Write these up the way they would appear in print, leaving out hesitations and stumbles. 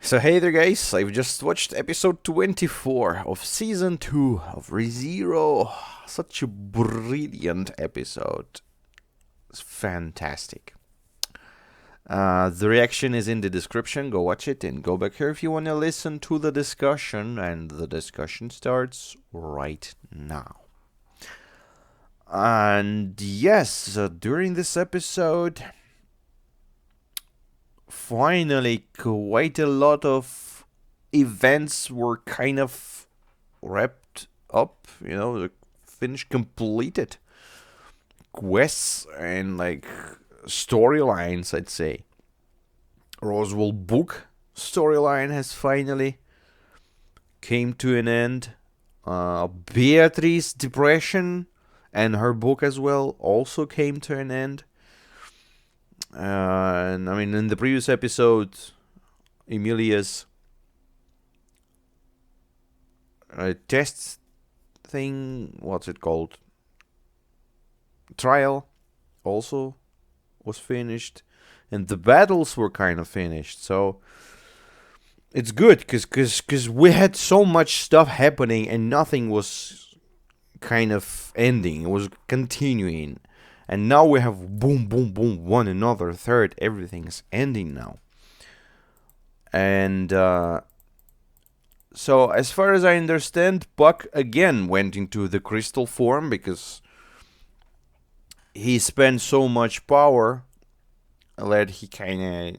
So hey there guys, I've just watched episode 24 of season 2 of ReZero. Such a brilliant episode. It's fantastic. The reaction is in the description, go watch it and go back here if you want to listen to the discussion, and the discussion starts right now. And yes, during this episode, finally quite a lot of events were kind of wrapped up, finished, completed quests and like storylines, I'd say. Roswell book storyline has finally came to an end. Beatrice depression and her book as well also came to an end. And I mean, in the previous episode, Emilia's test thing, what's it called? Trial also was finished, and the battles were kind of finished. So it's good because we had so much stuff happening and nothing was kind of ending. It was continuing. And now we have boom, boom, boom, one another, third, everything's ending now. And so as far as I understand, Buck again went into the crystal form because he spent so much power that he kind of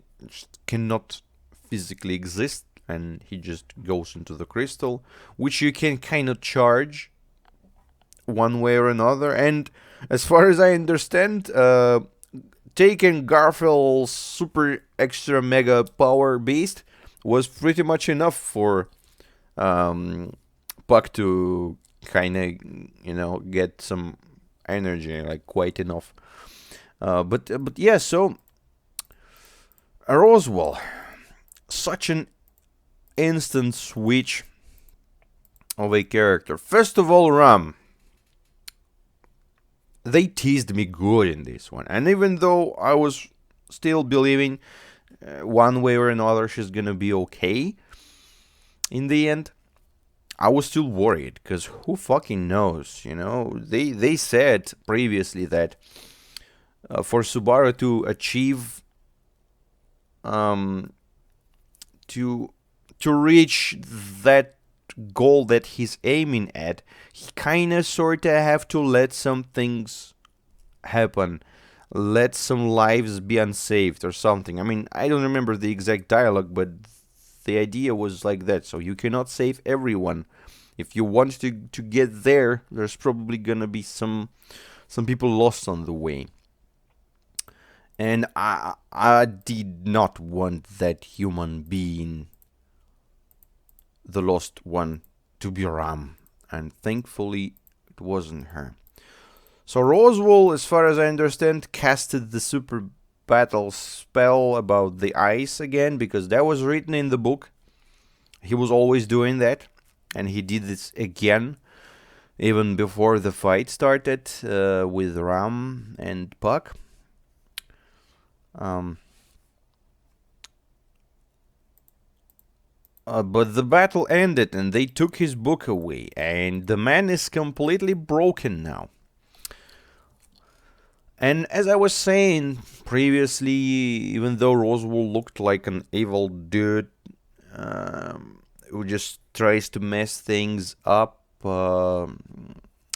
cannot physically exist, and he just goes into the crystal, which you can kind of charge one way or another. And as far as I understand, taking Garfield's super extra mega power beast was pretty much enough for Puck to kind of, get some energy, like quite enough. But yeah, so Roswell, such an instant switch of a character. First of all, Ram. They teased me good in this one, and even though I was still believing one way or another she's gonna be okay in the end, I was still worried because who fucking knows, They said previously that for Subaru to achieve to reach that goal that he's aiming at, he kind of sort of have to let some things happen, let some lives be unsaved or something. I mean, I don't remember the exact dialogue, but the idea was like that. So you cannot save everyone. If you want to get there, there's probably gonna be some people lost on the way. And I did not want that human being, the lost one, to be Ram, and thankfully it wasn't her. So Roswell, as far as I understand, casted the super battle spell about the ice again, because that was written in the book. He was always doing that, and he did this again, even before the fight started with Ram and Puck. But the battle ended and they took his book away, and the man is completely broken now. And as I was saying previously, even though Roswell looked like an evil dude who just tries to mess things up,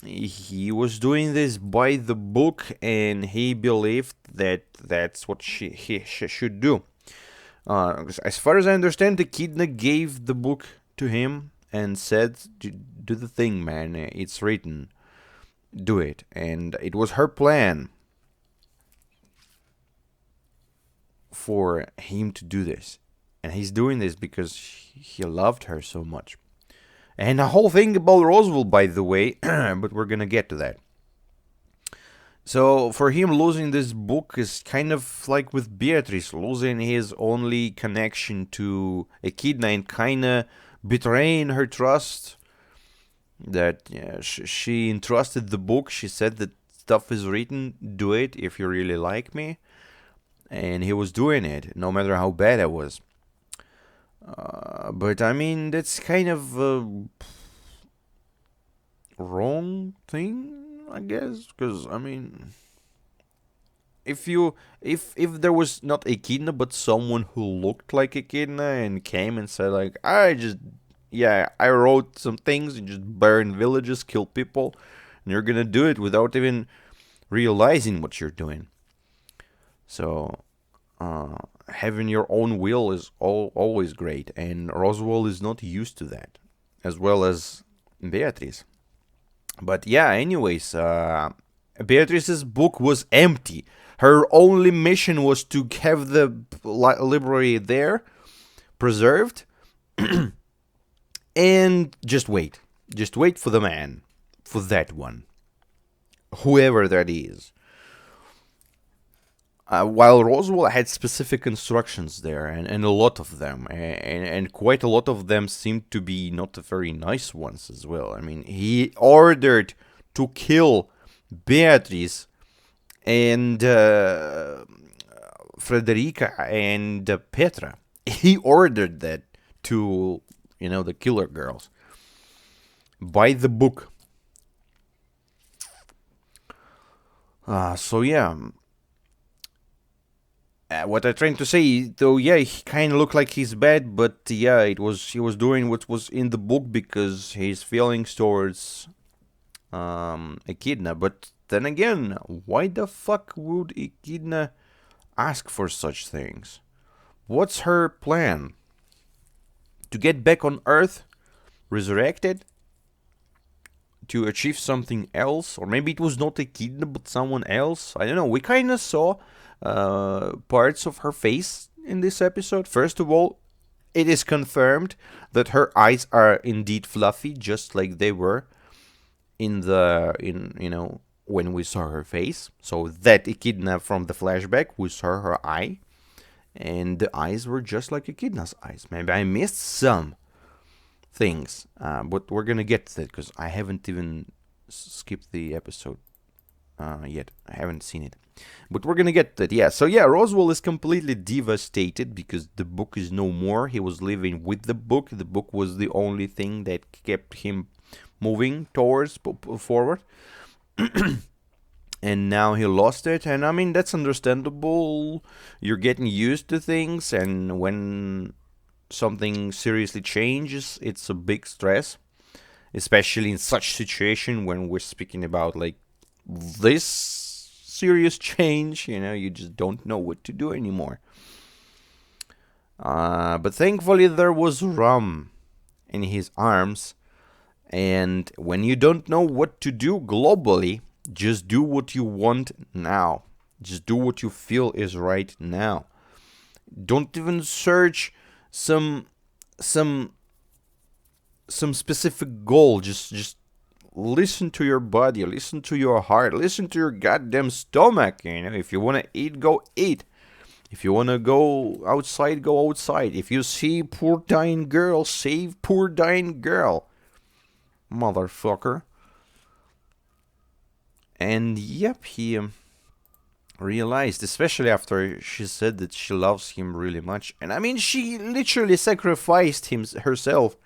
he was doing this by the book, and he believed that that's what he should do. As far as I understand, the Echidna gave the book to him and said, do the thing, man, it's written, do it. And it was her plan for him to do this. And he's doing this because he loved her so much. And the whole thing about Roswell, by the way, but we're gonna get to that. So for him, losing this book is kind of like with Beatrice, losing his only connection to Echidna and kind of betraying her trust. That she entrusted the book. She said that stuff is written, do it if you really like me. And he was doing it, no matter how bad it was. But I mean, that's kind of a wrong thing, I guess. Because I mean, if you if there was not Echidna but someone who looked like Echidna and came and said like, I wrote some things and just burn villages, kill people, and you're gonna do it without even realizing what you're doing. So having your own will is always great, and Roswell is not used to that, as well as Beatrice. But yeah, anyways, Beatrice's book was empty. Her only mission was to have the library there preserved and just wait. Just wait for the man, for that one, whoever that is. While Roswell had specific instructions there, and a lot of them, and quite a lot of them seemed to be not very nice ones as well. I mean, he ordered to kill Beatrice and Frederica and Petra. He ordered that to, the killer girls by the book. So yeah, what I'm trying to say, though, yeah, he kind of looked like he's bad, but yeah, he was doing what was in the book because his feelings towards Echidna. But then again, why the fuck would Echidna ask for such things? What's her plan? To get back on Earth, resurrected, to achieve something else, or maybe it was not Echidna but someone else. I don't know. We kind of saw parts of her face in this episode. First of all, it is confirmed that her eyes are indeed fluffy, just like they were in when we saw her face. So that Echidna from the flashback, we saw her eye, and the eyes were just like Echidna's eyes. Maybe I missed some things, but we're gonna get to that because I haven't even skipped the episode yet. I haven't seen it, but we're gonna get that. Yeah. So yeah, Roswell is completely devastated because the book is no more. He was living with the book. The book was the only thing that kept him moving towards forward. And now he lost it, and I mean that's understandable. You're getting used to things, and when something seriously changes, it's a big stress, especially in such situation when we're speaking about like this serious change. You just don't know what to do anymore. But thankfully there was rum in his arms, and when you don't know what to do globally, just do what you want now. Just do what you feel is right now. Don't even search some some some specific goal. Just listen to your body, listen to your heart, listen to your goddamn stomach. If you want to eat, go eat. If you want to go outside, go outside. If you see poor dying girl, save poor dying girl, motherfucker. And yep, he realized, especially after she said that she loves him really much. And I mean, she literally sacrificed herself.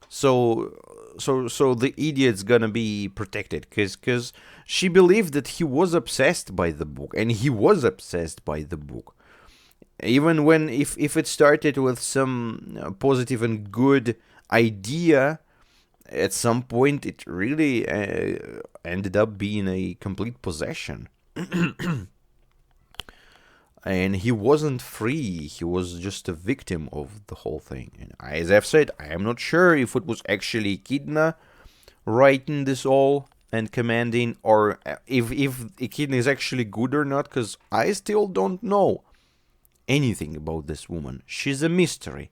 So the idiot's gonna be protected, cause she believed that he was obsessed by the book, and he was obsessed by the book. Even when if it started with some positive and good idea, at some point it really ended up being a complete possession. And he wasn't free. He was just a victim of the whole thing. And as I've said, I am not sure if it was actually Echidna writing this all and commanding, or if Echidna is actually good or not, because I still don't know anything about this woman. She's a mystery.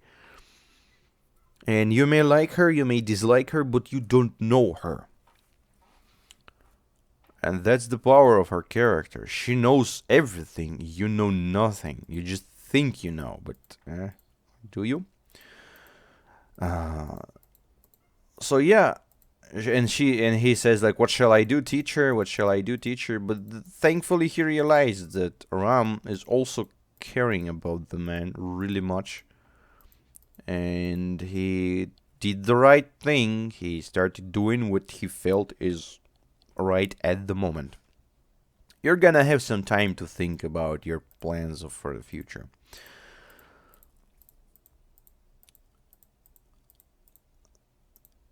And you may like her, you may dislike her, but you don't know her. And that's the power of her character. She knows everything. You know nothing. You just think you know, but do you? Uh, so yeah, and he says like, "What shall I do, teacher? What shall I do, teacher?" But thankfully, he realized that Ram is also caring about the man really much, and he did the right thing. He started doing what he felt is right at the moment. You're gonna have some time to think about your plans for the future.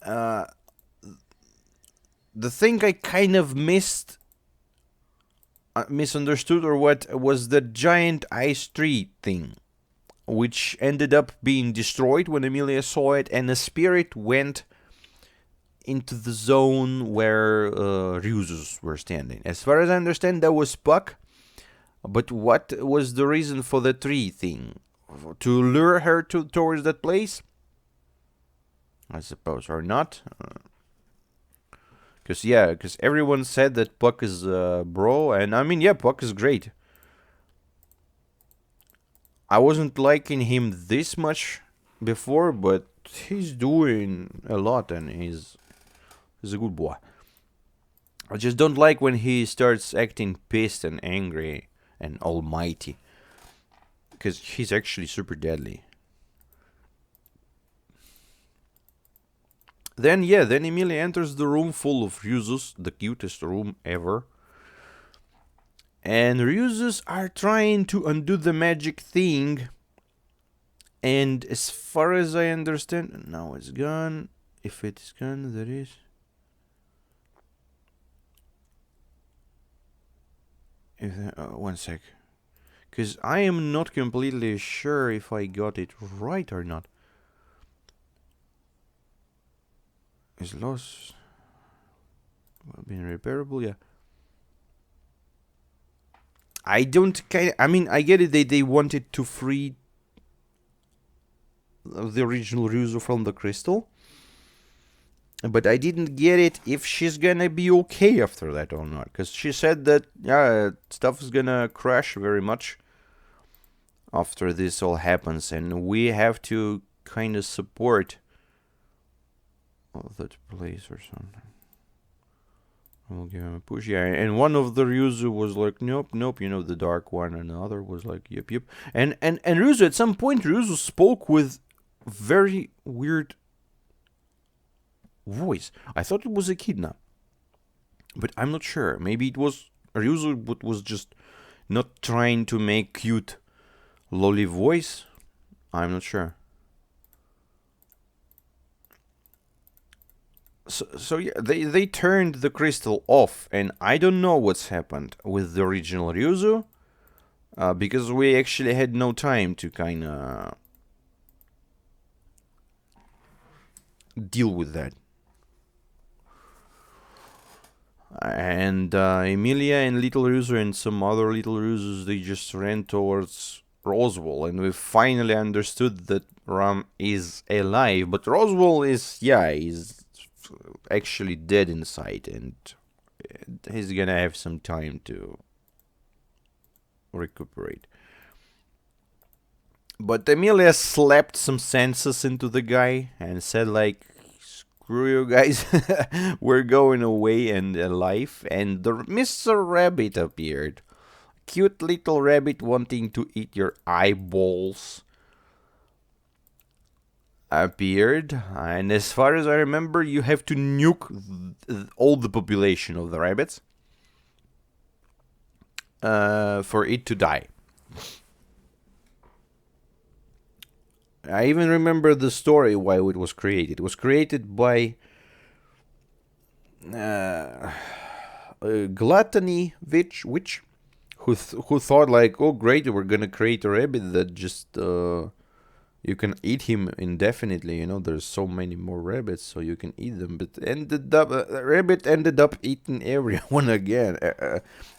Uh, the thing I kind of misunderstood or what was the giant ice tree thing, which ended up being destroyed when Emilia saw it, and a spirit went into the zone where Ryuzus were standing. As far as I understand, that was Puck. But what was the reason for the tree thing? To lure her towards that place? I suppose, or not? Because everyone said that Puck is bro, and I mean, yeah, Puck is great. I wasn't liking him this much before, but he's doing a lot, and he's a good boy. I just don't like when he starts acting pissed and angry and almighty, because he's actually super deadly. Then Emilia enters the room full of Ryuzus, the cutest room ever. And Ryuzus are trying to undo the magic thing. And as far as I understand, now it's gone. If it is gone, there is. One sec. Because I am not completely sure if I got it right or not. Is lost being repairable? Yeah. I don't I mean, I get it. They wanted to free the original Ryuzu from the crystal, but I didn't get it if she's gonna be okay after that or not. Because she said that stuff is gonna crash very much after this all happens, and we have to kind of support that place or something. We'll give him a push. Yeah, and one of the Ryuzu was like, nope, the dark one, and the other was like, yep. And Ryuzu, at some point, Ryuzu spoke with very weird voice. I thought it was Echidna, but I'm not sure. Maybe it was Ryuzu, but was just not trying to make cute lolly voice. I'm not sure. So yeah, they turned the crystal off, and I don't know what's happened with the original Ryuzu, because we actually had no time to kind of deal with that. And Emilia and Little Ryuzu and some other Little Ryuzus, they just ran towards Roswell, and we finally understood that Ram is alive. But Roswell he's actually dead inside, and he's gonna have some time to recuperate. But Emilia slapped some senses into the guy and said, like, screw you guys, we're going away and alive. And the Mr. Rabbit appeared. Cute little rabbit wanting to eat your eyeballs appeared, and as far as I remember, you have to nuke all the population of the rabbits for it to die. I even remember the story why it was created. It was created by Gluttony witch who thought like, oh great, we're gonna create a rabbit that just you can eat him indefinitely. There's so many more rabbits, so you can eat them. But rabbit ended up eating everyone again.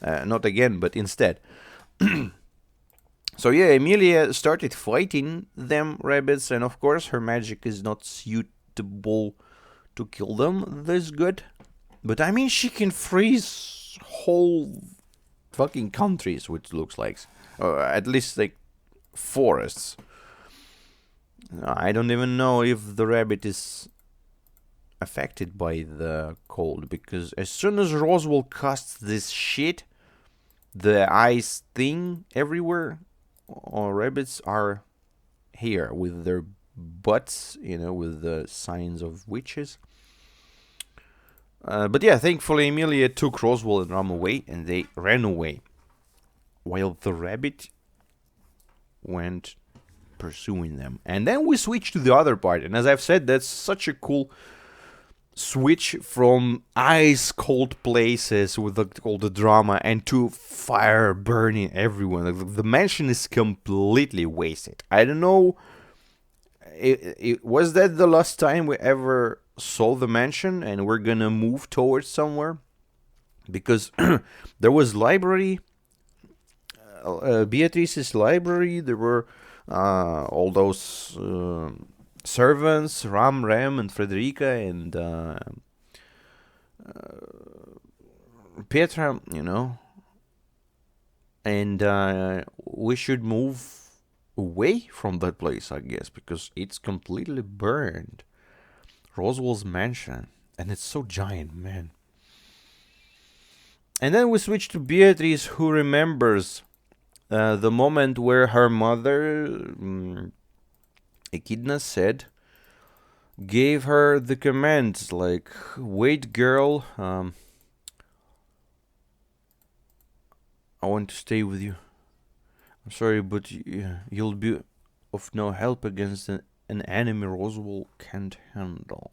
Not again, but instead. So yeah, Emilia started fighting them rabbits, and of course her magic is not suitable to kill them this good. But I mean, she can freeze whole fucking countries, which looks like, at least like forests. I don't even know if the rabbit is affected by the cold, because as soon as Roswell casts this shit, the ice thing everywhere, all rabbits are here with their butts, with the signs of witches. But yeah, thankfully Emilia took Roswell and Ram away, and they ran away, while the rabbit went pursuing them. And then we switch to the other part, and as I've said, that's such a cool switch from ice cold places with all the drama and to fire burning everyone. The mansion is completely wasted. I don't know. Was that the last time we ever saw the mansion and we're gonna move towards somewhere? Because there was library, Beatrice's library. There were all those servants, Ram, and Frederica, and Petra, and we should move away from that place, I guess, because it's completely burned. Roswell's mansion, and it's so giant, man. And then we switch to Beatrice, who remembers the moment where her mother, Echidna, gave her the commands like, "Wait, girl, I want to stay with you. I'm sorry, but you'll be of no help against an enemy Roswell can't handle."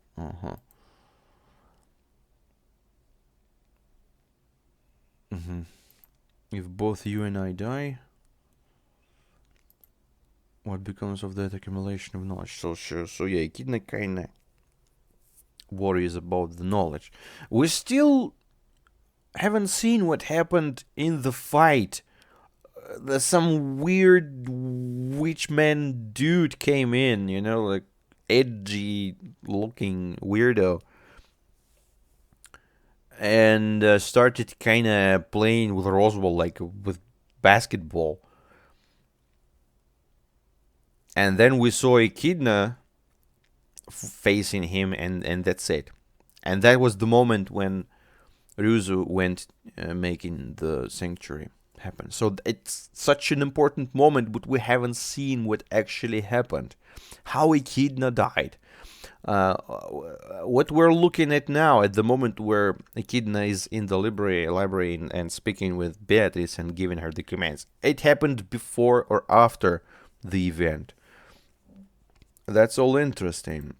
If both you and I die, what becomes of that accumulation of knowledge? So sure. So yeah, Echidna kinda worries about the knowledge. We still haven't seen what happened in the fight. There's some weird witchman dude came in, like edgy looking weirdo, and started kind of playing with Roswell like with basketball. And then we saw Echidna facing him, and that's it. And that was the moment when Ryuzu went making the sanctuary happen. So it's such an important moment, but we haven't seen what actually happened. How Echidna died. What we're looking at now, at the moment where Echidna is in the library and speaking with Beatrice and giving her the commands, it happened before or after the event. That's all interesting.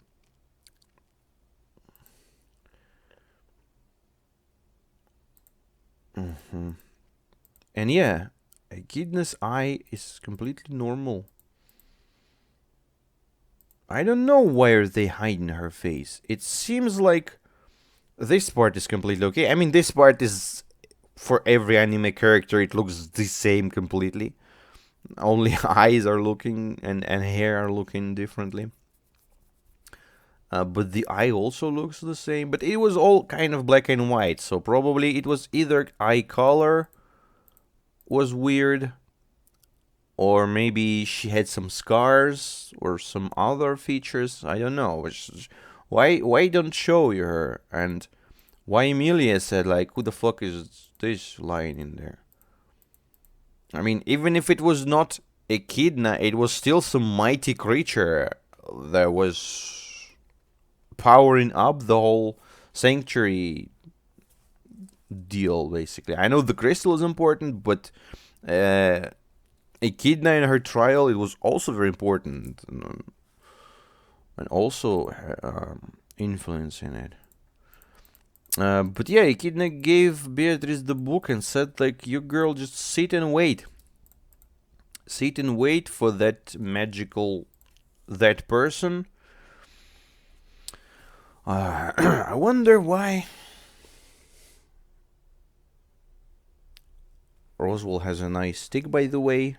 And yeah, Echidna's eye is completely normal. I don't know why are they hiding her face. It seems like this part is completely okay. I mean, this part is for every anime character. It looks the same completely. Only eyes are looking and hair are looking differently. But the eye also looks the same. But it was all kind of black and white, so probably it was either eye color was weird, or maybe she had some scars or some other features. I don't know. Why don't show her? And why Emilia said like, who the fuck is this lying in there? I mean, even if it was not Echidna, it was still some mighty creature that was powering up the whole sanctuary deal, basically. I know the crystal is important, but Echidna in her trial, it was also very important, and also influencing it. But yeah, Echidna gave Beatrice the book and said, like, you girl, just sit and wait. Sit and wait for that person. I wonder why Roswell has a nice stick, by the way,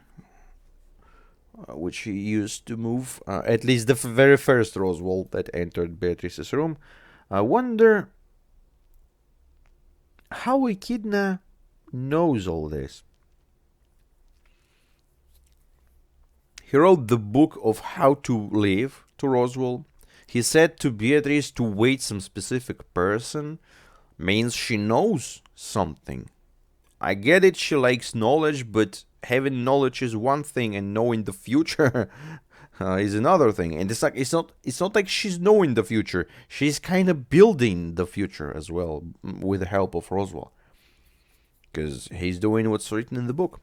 which he used to move, at least the very first Roswell that entered Beatrice's room. I wonder how Echidna knows all this. He wrote the book of how to live to Roswell. He said to Beatrice to wait some specific person means she knows something. I get it, she likes knowledge, but having knowledge is one thing and knowing the future is another thing. And it's like it's not like she's knowing the future. She's kind of building the future as well with the help of Roswell, because he's doing what's written in the book.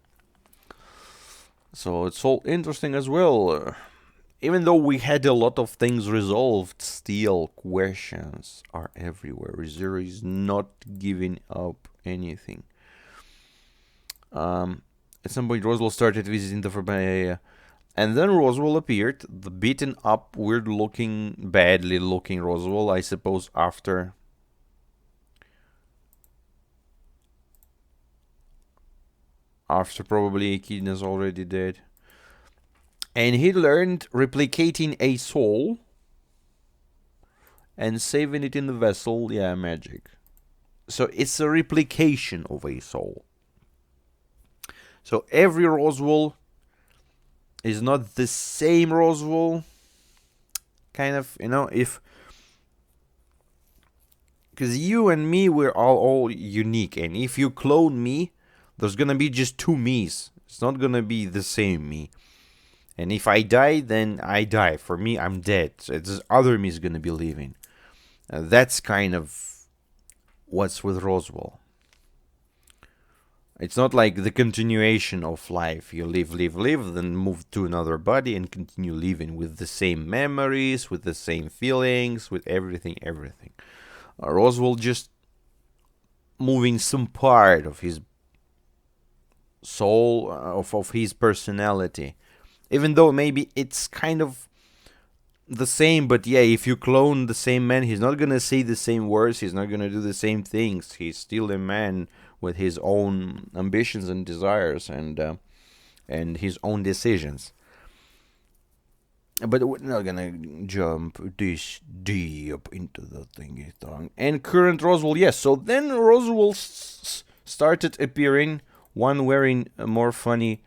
So it's all interesting as well. Even though we had a lot of things resolved, still questions are everywhere. Zero is not giving up anything. At some point, Roswell started visiting the forbidden area, and then Roswell appeared, the beaten up, weird looking, badly looking Roswell, I suppose, after probably Echidna's already dead. And he learned replicating a soul and saving it in the vessel. Yeah, magic. So it's a replication of a soul. So every Roswell is not the same Roswell. Kind of, if... Because you and me, we're all unique. And if you clone me, there's going to be just two me's. It's not going to be the same me. And if I die, then I die. For me, I'm dead. So this other me is going to be living. That's kind of what's with Roswell. It's not like the continuation of life. You live, then move to another body and continue living with the same memories, with the same feelings, with everything. Roswell just moving some part of his soul, of his personality. Even though maybe it's kind of the same, but yeah, if you clone the same man, he's not gonna say the same words, he's not gonna do the same things. He's still a man with his own ambitions and desires and his own decisions. But we're not gonna jump this deep into the thingy thing. And current Roswell, yes. So then Roswell started appearing, one wearing a more funny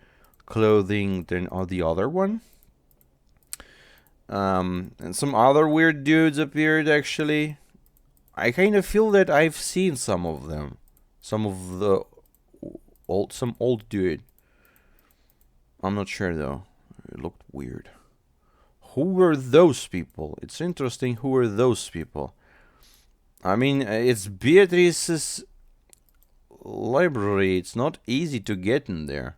clothing than the other one. And some other weird dudes appeared, actually. I kind of feel that I've seen some of them. Some old dude. I'm not sure though. It looked weird. Who were those people? It's interesting, who were those people? I mean, it's Beatrice's library. It's not easy to get in there.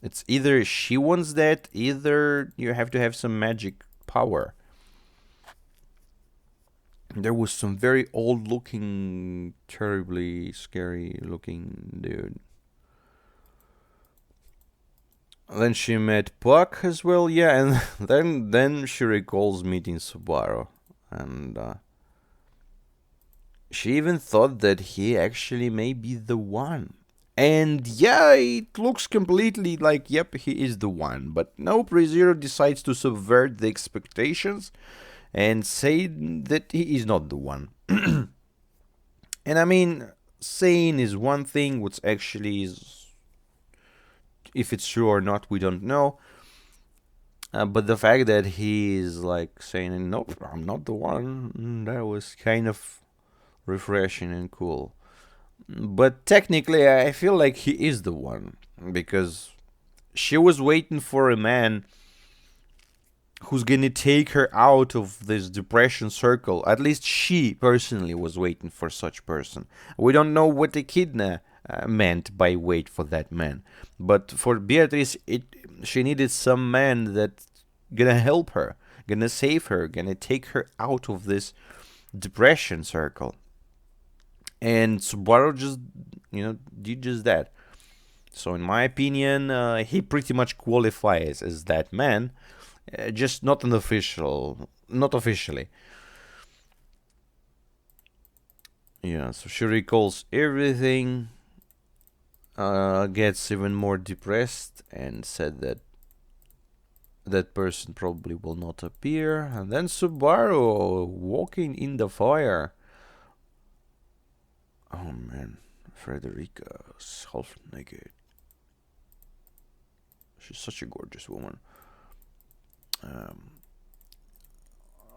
It's either she wants that, either you have to have some magic power. There was some very old looking, terribly scary looking dude. Then she met Puck as well, yeah, and then she recalls meeting Subaru. And she even thought that he actually may be the one. And yeah, it looks completely like, yep, he is the one. But no, PreZero decides to subvert the expectations and say that he is not the one. And I mean, saying is one thing, what's actually is, if it's true or not, we don't know. But the fact that he is like saying, nope, I'm not the one, that was kind of refreshing and cool. But technically, I feel like he is the one, because she was waiting for a man who's gonna take her out of this depression circle. At least she personally was waiting for such person. We don't know what Echidna meant by wait for that man, but for Beatrice, she needed some man that gonna help her, gonna save her, gonna take her out of this depression circle. And Subaru just, did just that. So in my opinion, he pretty much qualifies as that man, just not officially. Yeah, so she recalls everything, gets even more depressed, and said that that person probably will not appear. And then Subaru walking in the fire. Oh man, Frederica's half naked. She's such a gorgeous woman.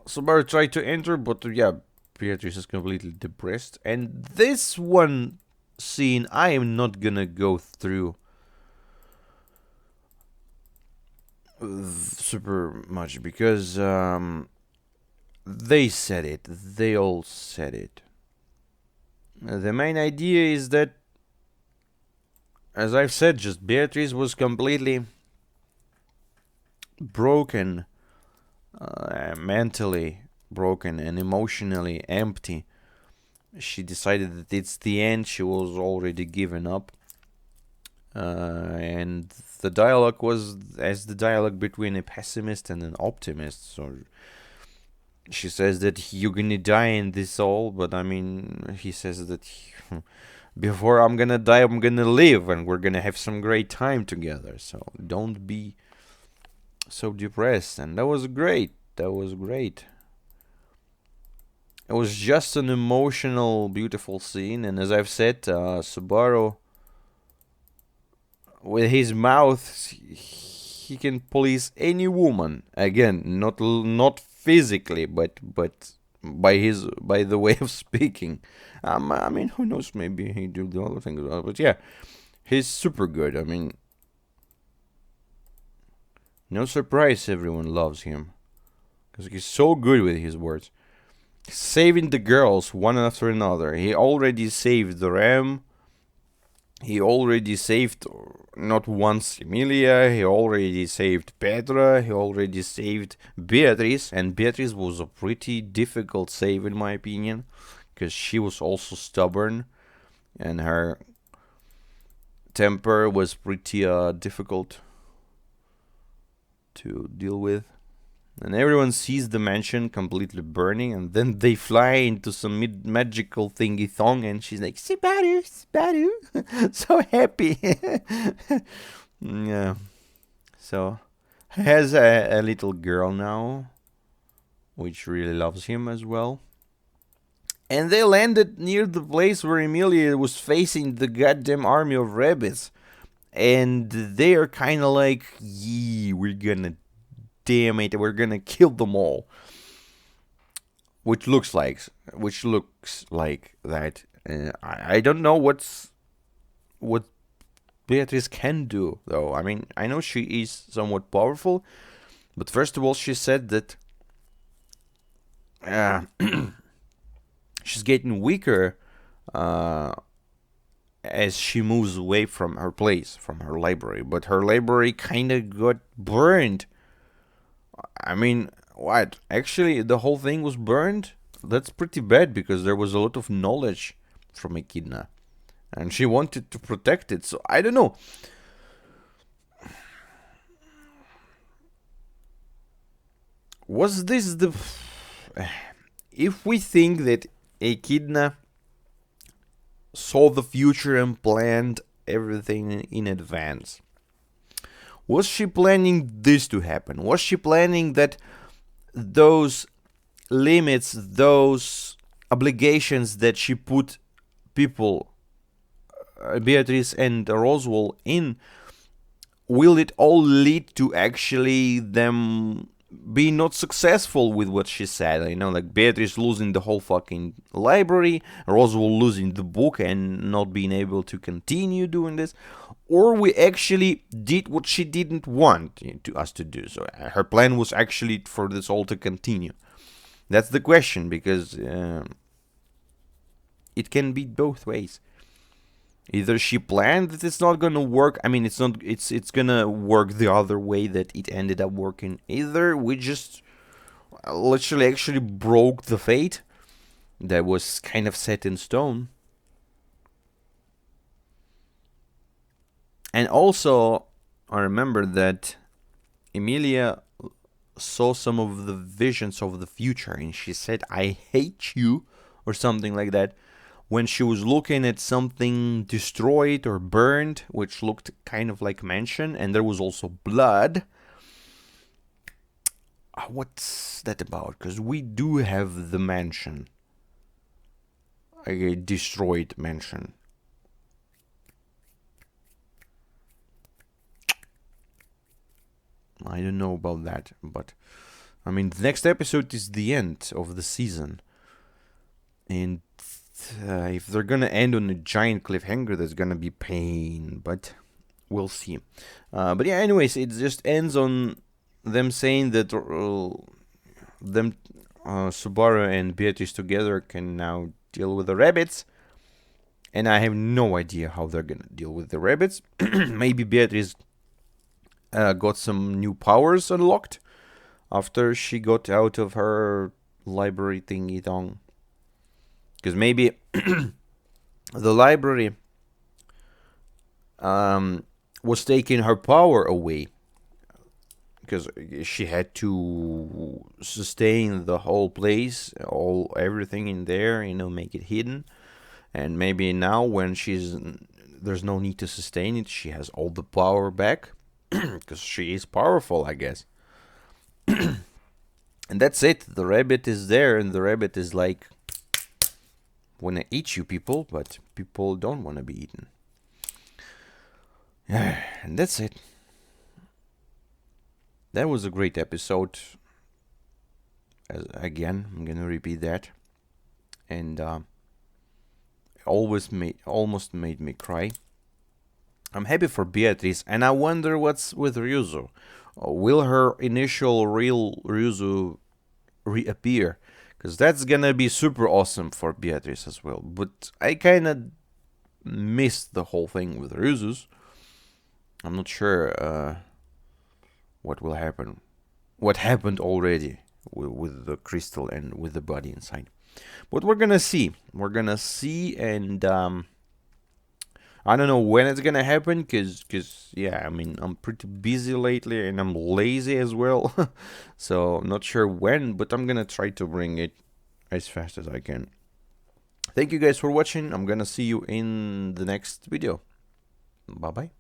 Subaru tried to enter, but yeah, Beatrice is completely depressed. And this one scene, I am not gonna go through super much because they said it. They all said it. The main idea is that, as I've said, just Beatrice was completely broken, mentally broken and emotionally empty. She decided that it's the end. She was already given up. And the dialogue was as the dialogue between a pessimist and an optimist. So she says that you're gonna die in this all, but I mean, he says that before I'm gonna die, I'm gonna live, and we're gonna have some great time together. So don't be so depressed. And that was great. That was great. It was just an emotional, beautiful scene. And as I've said, Subaru, with his mouth, he can please any woman. Again, not physically, but by the way of speaking. I mean, who knows? Maybe he do the other things, but yeah, he's super good. I mean, no surprise, everyone loves him because he's so good with his words. Saving the girls one after another. He already saved the Ram. He already saved not once Emilia, he already saved Petra, he already saved Beatrice, and Beatrice was a pretty difficult save in my opinion, because she was also stubborn, and her temper was pretty difficult to deal with. And everyone sees the mansion completely burning, and then they fly into some magical thingy thong, and she's like, Subaru, Subaru, so happy. Yeah. So, he has a little girl now, which really loves him as well. And they landed near the place where Emilia was facing the goddamn army of rabbits. And they are kind of like, yeah, we're gonna damn it, we're gonna kill them all. Which looks like that. I don't know what Beatrice can do though. I mean, I know she is somewhat powerful, but first of all, she said that she's getting weaker as she moves away from her place, from her library. But her library kind of got burned. I mean, what? Actually, the whole thing was burned? That's pretty bad because there was a lot of knowledge from Echidna. And she wanted to protect it, so I don't know. Was this the... If we think that Echidna saw the future and planned everything in advance, was she planning this to happen? Was she planning that those limits, those obligations that she put people, Beatrice and Roswell, in, will it all lead to actually them be not successful with what she said? You know, like Beatrice losing the whole fucking library, Roswell losing the book and not being able to continue doing this, or we actually did what she didn't want to us to do. So her plan was actually for this all to continue. That's the question, because it can be both ways. Either she planned that it's not gonna work. I mean, it's gonna work the other way that it ended up working. Either we just literally actually broke the fate that was kind of set in stone. And also, I remember that Emilia saw some of the visions of the future, and she said, I hate you, or something like that, when she was looking at something destroyed or burned, which looked kind of like mansion, and there was also blood. What's that about? Because we do have the mansion, a destroyed mansion. I don't know about that, but I mean, the next episode is the end of the season, and if they're gonna end on a giant cliffhanger, there's gonna be pain, but we'll see. But yeah, anyways, it just ends on them saying that them Subaru and Beatrice together can now deal with the rabbits, and I have no idea how they're gonna deal with the rabbits. Maybe Beatrice got some new powers unlocked after she got out of her library thingy thong. Because maybe the library was taking her power away. Because she had to sustain the whole place, everything in there, make it hidden. And maybe now, when there's no need to sustain it, she has all the power back, because she is powerful, I guess. And that's it. The rabbit is there, and the rabbit is like, wanna eat you people, but people don't wanna be eaten. And that's it. That was a great episode. Again, I'm gonna repeat that, and almost made me cry. I'm happy for Beatrice, and I wonder what's with Ryuzu. Will her initial real Ryuzu reappear? Because that's gonna be super awesome for Beatrice as well. But I kinda missed the whole thing with Ryuzu's. I'm not sure what will happen. What happened already with the crystal and with the body inside. But we're gonna see. We're gonna see, and I don't know when it's gonna happen, cause yeah, I mean, I'm pretty busy lately, and I'm lazy as well. So I'm not sure when, but I'm gonna try to bring it as fast as I can. Thank you guys for watching. I'm gonna see you in the next video. Bye bye.